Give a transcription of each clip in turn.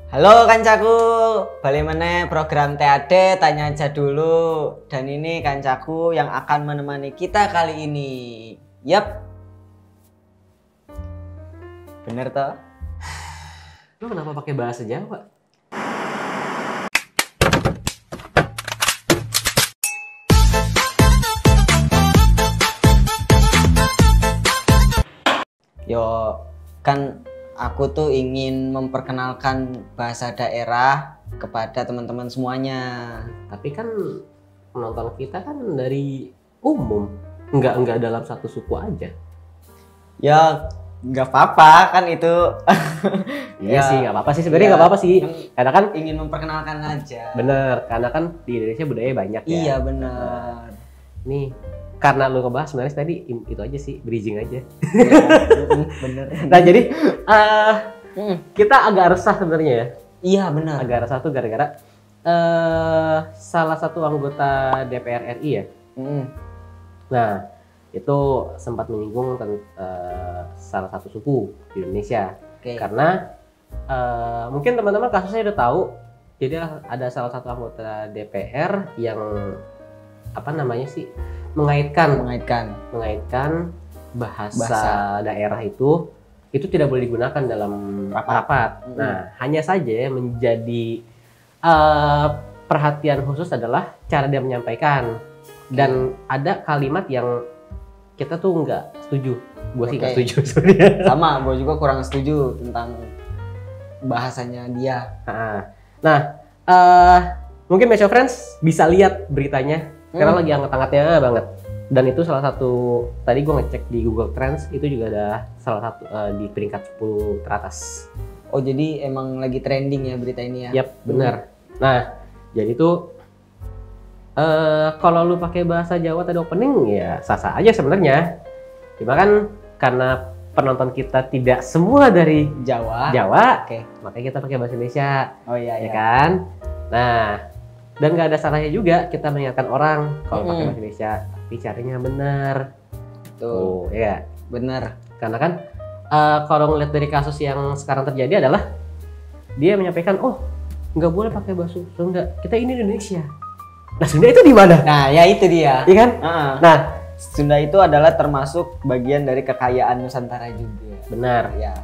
Halo kancaku, balik meneh program TAD tanya aja dulu. Dan ini kancaku yang akan menemani kita kali ini. Yap. Bener toh? Lu kenapa pakai bahasa Jawa? Yo, kan aku tuh ingin memperkenalkan bahasa daerah kepada teman-teman semuanya. Tapi kan penonton kita kan dari umum, nggak dalam satu suku aja. Ya, nggak apa-apa kan itu. Iya Ya, sih, nggak apa-apa sih sebenarnya ya, nggak apa-apa sih. kan Karena kan ingin memperkenalkan aja. bener, karena kan di Indonesia budaya banyak ya. Iya benar. Nih, karena lu ngebahas sebenarnya tadi itu aja sih, bridging aja. Bener. Nah jadi kita agak resah sebenarnya ya. Iya benar. Agak resah tuh gara-gara salah satu anggota DPR RI ya. Nah, itu sempat menyinggung salah satu suku di Indonesia. Oke. Karena mungkin teman-teman kasusnya udah tahu. Jadi ada salah satu anggota DPR yang apa namanya sih mengaitkan bahasa daerah itu tidak boleh digunakan dalam rapat. Nah, hanya saja menjadi perhatian khusus adalah cara dia menyampaikan. Dan ada kalimat yang kita tuh nggak setuju. Gue sih nggak setuju sebenarnya. Sama, gue juga kurang setuju tentang bahasanya dia. Nah, mungkin Mecho Friends bisa lihat beritanya karena lagi hangat-hangatnya banget. Dan itu salah satu, tadi gue ngecek di Google Trends, itu juga ada salah satu di peringkat 10 teratas. Oh jadi emang lagi trending ya berita ini ya? Yap, benar. Nah, jadi tuh kalau lu pakai bahasa Jawa tadi opening ya sah-sah aja sebenarnya. Cuma kan karena penonton kita tidak semua dari Jawa. Oke. Makanya kita pakai bahasa Indonesia. Oh iya ya kan? Nah, dan nggak ada salahnya juga kita mengingatkan orang kalau pakai bahasa Indonesia, tapi caranya benar. Tuh, ya. benar. Karena kan kalau ngeliat dari kasus yang sekarang terjadi adalah dia menyampaikan, oh nggak boleh pakai bahasa Sunda, kita ini Indonesia. Nah, Sunda itu di mana? Nah, ya itu dia. Iya kan? Nah, Sunda itu adalah termasuk bagian dari kekayaan Nusantara juga. benar. Ya.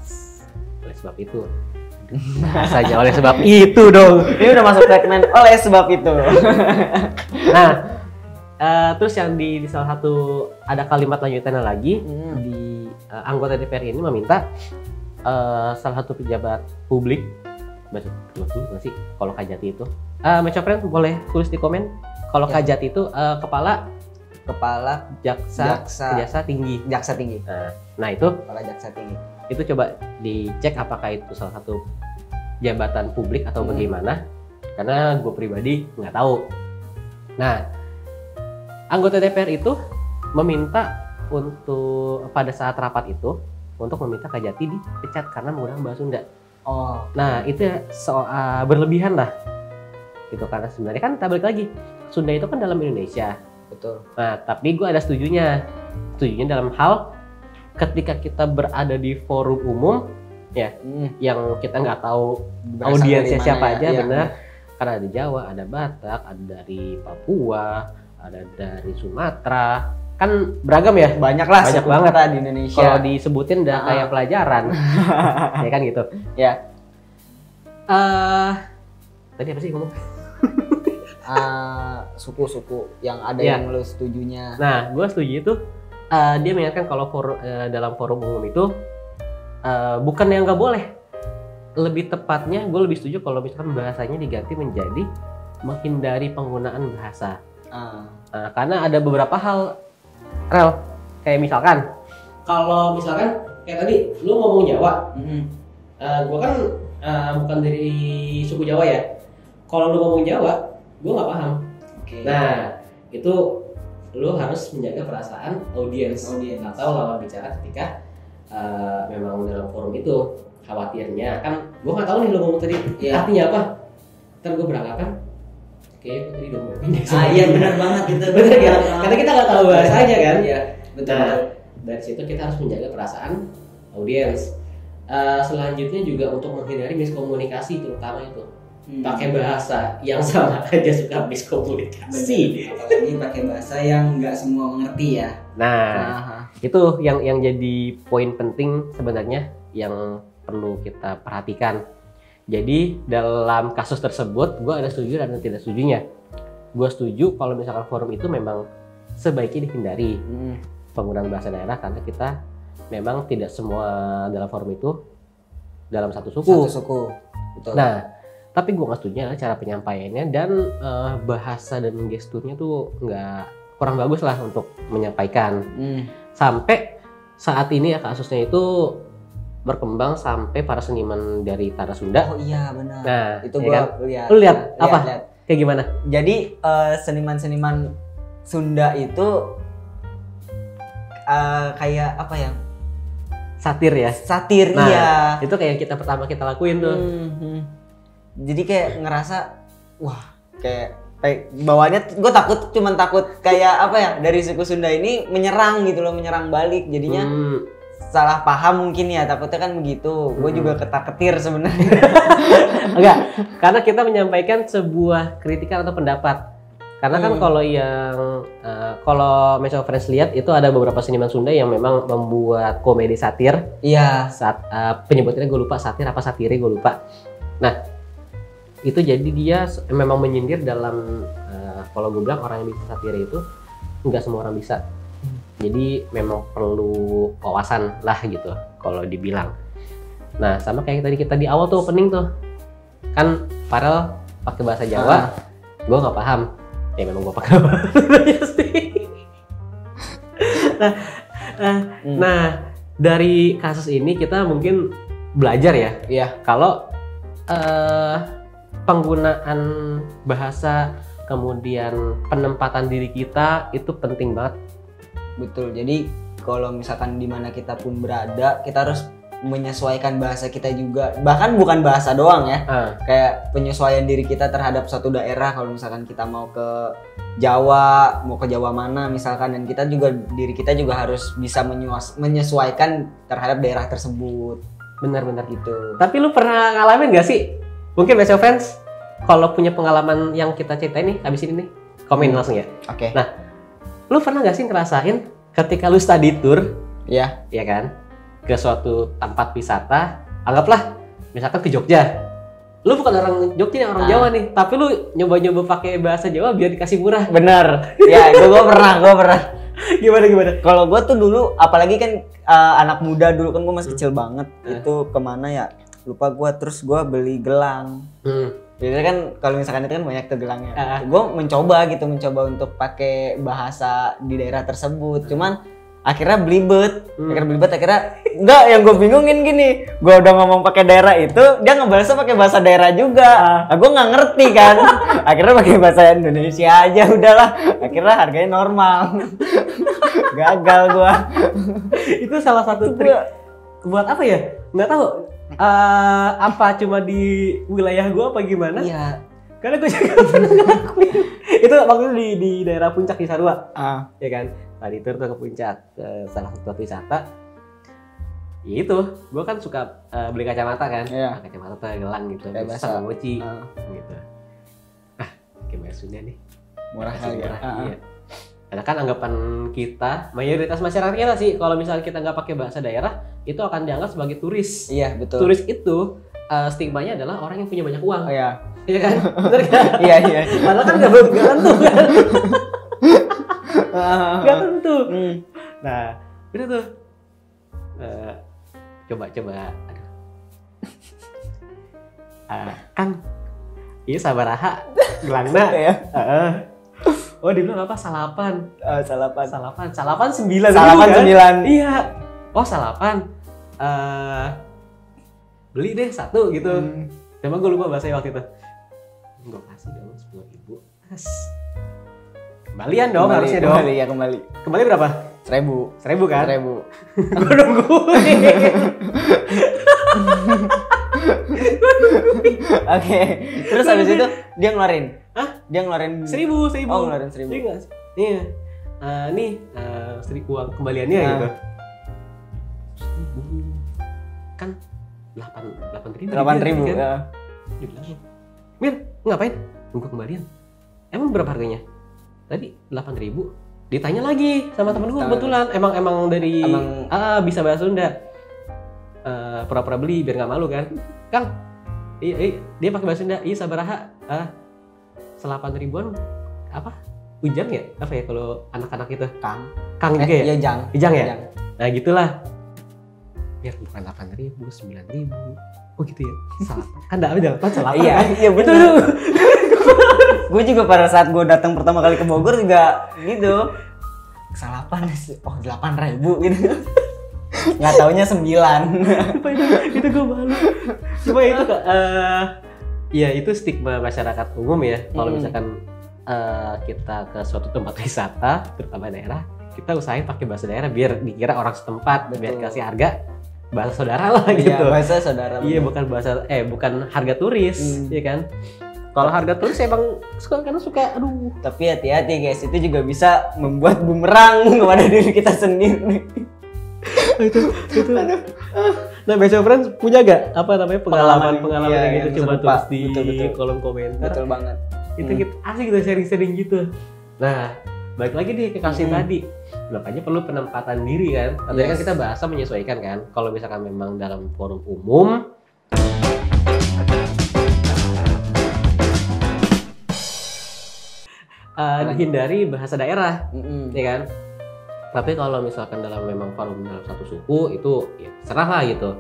Oleh sebab itu. Saja oleh sebab itu dong. Ini udah masuk segmen oleh sebab itu. Nah, terus yang di salah satu ada kalimat lanjutannya lagi di anggota DPR ini meminta salah satu pejabat publik, bahasa sih kalau Kajati itu, Mecho Friends boleh tulis di komen kalau Kajati itu kepala jaksa tinggi. Jaksa tinggi. Nah itu Kepala jaksa tinggi. itu coba dicek apakah itu salah satu jabatan publik atau bagaimana, karena gue pribadi nggak tahu. Nah, anggota DPR itu meminta untuk pada saat rapat itu untuk meminta Kajati dipecat karena menggunakan bahasa Sunda. Oh. Nah itu berlebihan lah gitu, karena sebenarnya kan kita balik lagi, Sunda itu kan dalam Indonesia. Betul. Nah tapi gue ada setujunya dalam hal ketika kita berada di forum umum ya, yang kita nggak tau audiensnya siapa aja, benar. Karena ada Jawa, ada Batak, ada dari Papua, ada dari Sumatera, kan beragam ya, banyak banget di Indonesia. Kalau disebutin udah kayak pelajaran. Ya kan gitu ya. Tadi apa sih ngomong? Suku-suku yang ada yang lo setujunya. Nah, gue setuju itu dia mengingatkan kalau dalam forum umum itu bukan yang nggak boleh. Lebih tepatnya gue lebih setuju kalau misalkan bahasanya diganti menjadi menghindari penggunaan bahasa. Karena ada beberapa hal, Rel, kayak misalkan kalau misalkan kayak tadi lu ngomong Jawa, gue kan bukan dari suku Jawa ya. Kalau lu ngomong Jawa, gue nggak paham. Nah, itu lu harus menjaga perasaan audiens atau lawan bicara ketika memang dalam forum itu. Khawatirnya kan gue nggak tahu nih lu ngomong tadi artinya apa, ntar gue beranggapan kayak tadi udah ngomongin. Iya benar banget itu. Bener kan? Karena kita nggak tahu bahasanya kan. Iya betul. Nah, dari situ kita harus menjaga perasaan audiens. Selanjutnya juga untuk menghindari miskomunikasi, terutama itu pakai bahasa yang sama aja suka miskomunikasi. Apalagi pakai bahasa yang nggak semua mengerti ya. Nah, itu yang jadi poin penting sebenarnya yang perlu kita perhatikan. Jadi dalam kasus tersebut, gue ada setuju dan tidak setujunya. Gue setuju kalau misalkan forum itu memang sebaiknya dihindari penggunaan bahasa daerah, karena kita memang tidak semua dalam forum itu dalam satu suku. Betul. Nah, tapi gue nggak setuju adalah cara penyampaiannya dan bahasa dan gesturnya tuh kurang bagus lah untuk menyampaikan. Sampai saat ini ya kasusnya itu berkembang sampai para seniman dari tanah Sunda. Oh iya benar. Nah, itu ya gua kan? lihat. Lu lihat apa? Kayak gimana? Jadi seniman-seniman Sunda itu kayak apa ya? Satir ya. Satir, Nah, iya. itu kayak kita pertama kita lakuin tuh. Jadi kayak ngerasa wah kayak bawaannya gue cuman takut kayak apa ya, dari suku Sunda ini menyerang gitu loh, menyerang balik, jadinya salah paham mungkin ya, takutnya kan begitu. Gue juga ketar-ketir sebenarnya. Enggak, karena kita menyampaikan sebuah kritikan atau pendapat. Karena kan kalau Meso Friends lihat itu ada beberapa seniman Sunda yang memang membuat komedi satir. Iya. Saat penyebutannya gue lupa, satir apa satire gue lupa. Nah, itu jadi dia memang menyindir dalam kalau gue bilang orang yang bisa satire itu nggak semua orang bisa. Jadi memang perlu wawasan lah gitu kalau dibilang. Nah, sama kayak tadi kita di awal tuh opening tuh kan Farel pakai bahasa Jawa, gue nggak paham. Ya memang gue pakai bahasa sih. Nah, dari kasus ini kita mungkin belajar ya. Iya. Kalau penggunaan bahasa kemudian penempatan diri kita itu penting banget. Betul. Jadi kalau misalkan di mana kita pun berada, kita harus menyesuaikan bahasa kita juga. Bahkan bukan bahasa doang ya. Kayak penyesuaian diri kita terhadap suatu daerah. Kalau misalkan kita mau ke Jawa, mau ke Jawa mana misalkan, dan kita juga diri kita juga harus bisa menyesuaikan terhadap daerah tersebut. Benar-benar gitu. Tapi lu pernah ngalamin gak sih? Mungkin Meso Friends kalau punya pengalaman yang kita ceritain nih habis ini nih, komen langsung ya. Oke. Nah, lu pernah gak sih ngerasain ketika lu study tour, ya kan, ke suatu tempat wisata, anggaplah misalkan ke Jogja, lu bukan orang Jogja, orang Jawa nih, tapi lu nyoba-nyoba pakai bahasa Jawa biar dikasih murah. Bener. Ya, gue pernah. Gimana? Kalau gue tuh dulu, apalagi kan anak muda dulu kan, gue masih kecil banget. Itu kemana ya? Lupa gue. Terus gue beli gelang. Jadi kan kalau misalkan itu kan banyak tuh gelangnya. Gue mencoba untuk pakai bahasa di daerah tersebut. Cuman akhirnya belibet. Akhirnya enggak, yang gue bingungin gini. Gue udah ngomong pakai daerah itu, dia ngebalasnya pakai bahasa daerah juga. Gue nggak ngerti kan. Akhirnya pakai bahasa Indonesia aja udahlah. Akhirnya harganya normal. Gagal gue. Itu salah satu trik. Buat apa ya? Nggak tahu. Apa cuma di wilayah gue apa gimana? Iya. Karena gue juga pernah ngelakuin. Itu waktu itu di daerah Puncak di Sarua. Ya kan? Tadi tur ke Puncak, ke salah satu tempat wisata. Ya itu, gue kan suka beli kacamata kan. Iya. Kacamata gelang gitu. Kayak sama mochi gitu. Kayak bahasa Sunda nih. Murah kali ya. Iya. Karena kan anggapan kita, mayoritas masyarakat kita sih, kalau misalnya kita nggak pakai bahasa daerah, itu akan dianggap sebagai turis. Iya, betul. Turis itu stigmanya adalah orang yang punya banyak uang. Oh, iya. Iya kan? Bener kan? Iya. Padahal kan nggak tentu kan? Nggak tentu. Nah, itu tuh. Coba. Aduh. Kan, iya sabaraha, gelangna. Ya. Oh, dibilang apa? Salapan. Salapan 9. Salapan Kan? 9. Iya. Oh, salapan. Beli deh 1 gitu. Emang gue lupa bahasa waktu itu. Gue kasih dong 10.000. Kembalian dong harusnya dong. Kembali. Kembali berapa? 1.000 kan? 1.000. Gue nungguin. Oke. Terus habis itu dia ngeluarin. Dia ngeluarin 1.000. Oh, ngeluarin 1.000. Iya. Nih, 1.000 uang kembaliannya gitu. 1.000. Kan 8.000. 8.000 kan? ya. Dibilangin, Mir, ngapain? Nunggu kembalian. Emang berapa harganya? Tadi 8.000. Ditanya lagi sama temen gue kebetulan. Emang dari bisa bahasa Sunda. Pura-pura beli biar nggak malu kan. Kang, dia pakai bahasa Sunda. Iya sabaraha. 8.000-an apa? Ujang ya? Apa ya kalau anak-anak itu? Kang juga ya? Iya, Ijang ya? Nah gitulah. Biar bukan 8.000, 9.000. Oh gitu ya? Salah. Kan enggak ada apa salah. Iya betul. Gue juga pada saat gue datang pertama kali ke Bogor juga gitu. Kesalahan sih. Oh 8.000 gitu. Nggak taunya 9. itu gue malu. Cuma itu ya itu stigma masyarakat umum ya. Kalau misalkan kita ke suatu tempat wisata, terutama daerah, kita usahain pakai bahasa daerah biar dikira orang setempat. Betul. Biar kasih harga bahasa saudara lah gitu. Iya, bahasa saudara. Iya, bukan harga turis, ya kan? Kalau harga turis emang suka aduh. Tapi hati-hati guys, itu juga bisa membuat bumerang kepada diri kita sendiri. itu. Nah, Best Friends punya gak pengalaman kayak gitu? Coba tulis di kolom komentar. Betul banget. Itu kita asik gitu sharing gitu. Nah, balik lagi nih ke kasih tadi. Makanya perlu penempatan diri kan. Tadi kan kita bahasa menyesuaikan kan. Kalau misalkan memang dalam forum umum hindari bahasa daerah, ya kan. Tapi kalau misalkan dalam memang forum dalam satu suku itu ya serah lah gitu.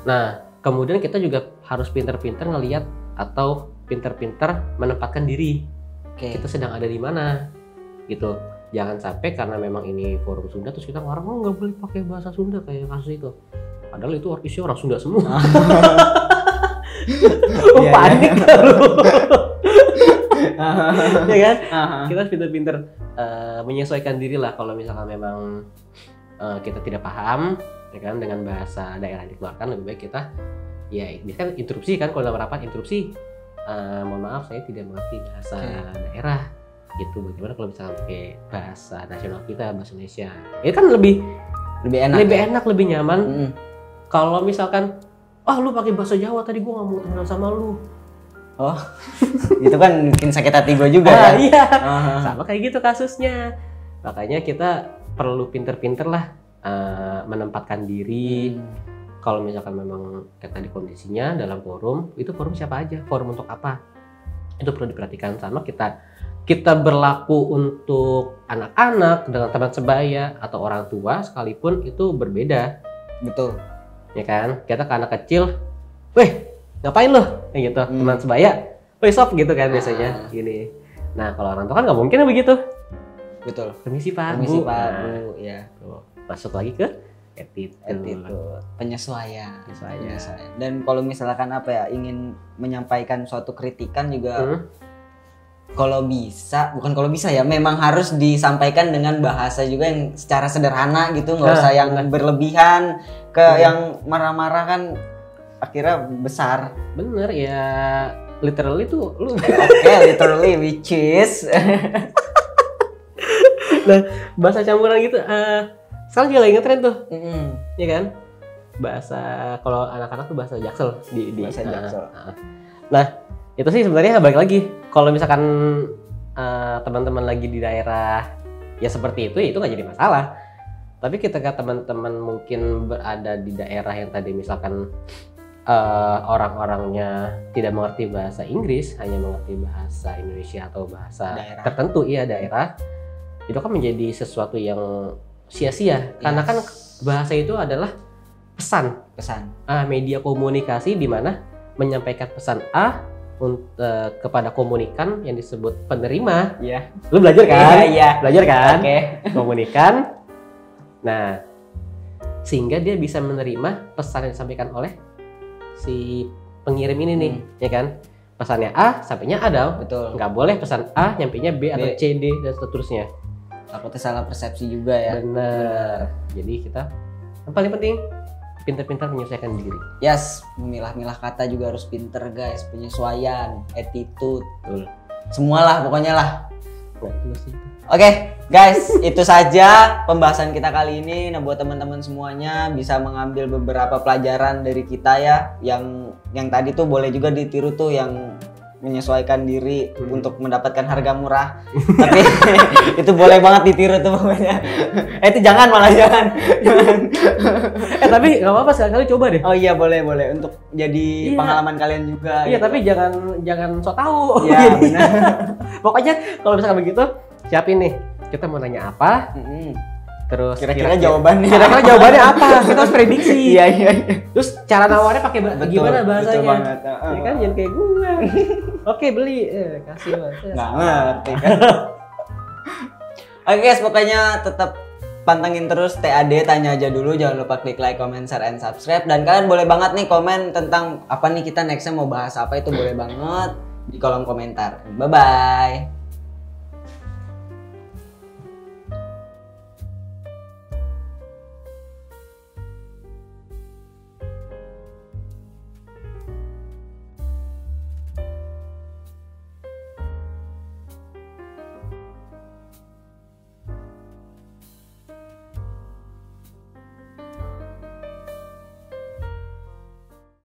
Nah, kemudian kita juga harus pinter-pinter ngelihat atau pinter-pinter menempatkan diri. Kita sedang ada di mana gitu. Jangan sampai karena memang ini forum Sunda terus kita orang nggak boleh pakai bahasa Sunda kayak kasus itu. Padahal itu isinya orang Sunda semua. Panik lu. Ya kan? Kita harus pinter-pinter menyesuaikan diri lah kalau misalkan memang kita tidak paham ya kan dengan bahasa daerah yang dikeluarkan, lebih baik kita ya kan interupsi kan, kalau dalam rapat interupsi, mohon maaf saya tidak mengerti bahasa daerah gitu. Bagaimana kalau misalkan pakai bahasa nasional kita, bahasa Indonesia, itu kan lebih enak, lebih nyaman. Kalau misalkan lu pakai bahasa Jawa tadi, gue nggak mau temenan sama lu. Oh, itu kan bikin sakit hati gue juga kan? Iya, sama kayak gitu kasusnya. Makanya kita perlu pinter-pinter lah menempatkan diri. Kalau misalkan memang kayak tadi kondisinya dalam forum, itu forum siapa aja, forum untuk apa, itu perlu diperhatikan. Sama kita berlaku untuk anak-anak dengan teman sebaya atau orang tua sekalipun itu berbeda. Betul. Ya kan, kita ke anak kecil, weh ngapain lo? Kayak gitu, teman sebaya, weh sob gitu kan biasanya gini. Nah kalau orang tua kan nggak mungkin begitu. Betul. Permisi Pak, Bu. Ya. Masuk lagi ke attitude. Penyesuaian. Dan kalau misalkan ingin menyampaikan suatu kritikan juga, memang harus disampaikan dengan bahasa juga yang secara sederhana gitu, nggak usah yang berlebihan yang marah-marah kan akhirnya besar. Bener ya, literally tuh lu. Literally which is. Nah, bahasa campuran gitu. Sekarang juga lagi ngetren tuh, ya kan? Bahasa kalau anak-anak tuh bahasa Jaksel bahasa Jaksel. Nah, itu sih sebenarnya balik lagi. Kalau misalkan teman-teman lagi di daerah ya seperti itu nggak jadi masalah. Tapi ketika teman-teman mungkin berada di daerah yang tadi misalkan orang-orangnya tidak mengerti bahasa Inggris, hanya mengerti bahasa Indonesia atau bahasa tertentu daerah, itu kan menjadi sesuatu yang sia-sia. Karena kan bahasa itu adalah pesan. Media komunikasi di mana menyampaikan pesan A kepada komunikan yang disebut penerima. Iya. Lu belajar kan? Iya. Belajar kan? Oke. Komunikan. Nah, sehingga dia bisa menerima pesan yang disampaikan oleh si pengirim ini nih, ya kan? Pesannya A, sampainya A dong. Betul. Nggak boleh pesan A, nyampainya B atau C, D dan seterusnya. Takutnya salah persepsi juga ya. Benar. Jadi kita yang paling penting pintar-pintar menyesuaikan diri. Yes, memilah-milah kata juga harus pinter guys, penyesuaian, attitude, semualah pokoknya lah. Nah, itu sih. Oke, guys, itu saja pembahasan kita kali ini. Nah, buat teman-teman semuanya bisa mengambil beberapa pelajaran dari kita ya. Yang tadi tuh boleh juga ditiru tuh, yang menyesuaikan diri untuk mendapatkan harga murah. Tapi itu boleh banget ditiru tuh pokoknya. Itu jangan, malah jangan. Tapi nggak apa-apa, sekali-kali coba deh. Oh iya, boleh untuk jadi pengalaman kalian juga. Iya, gitu. tapi jangan sok tahu. Iya, benar. Pokoknya kalau misalkan begitu, siapin nih. Kita mau nanya apa? Terus kira-kira jawabannya apa? Kita harus prediksi. Iya. Terus cara nawarnya pakai gimana bahasanya? Betul banget. Ya kan, jangan kayak gue. Oke, beli. Kasih Mas. Nggak ngerti kan. Oke guys, pokoknya tetap pantengin terus TAD Tanya Aja Dulu. Jangan lupa klik like, comment, share, and subscribe. Dan kalian boleh banget nih komen tentang apa nih kita nextnya mau bahas apa, itu boleh banget di kolom komentar. Bye-bye.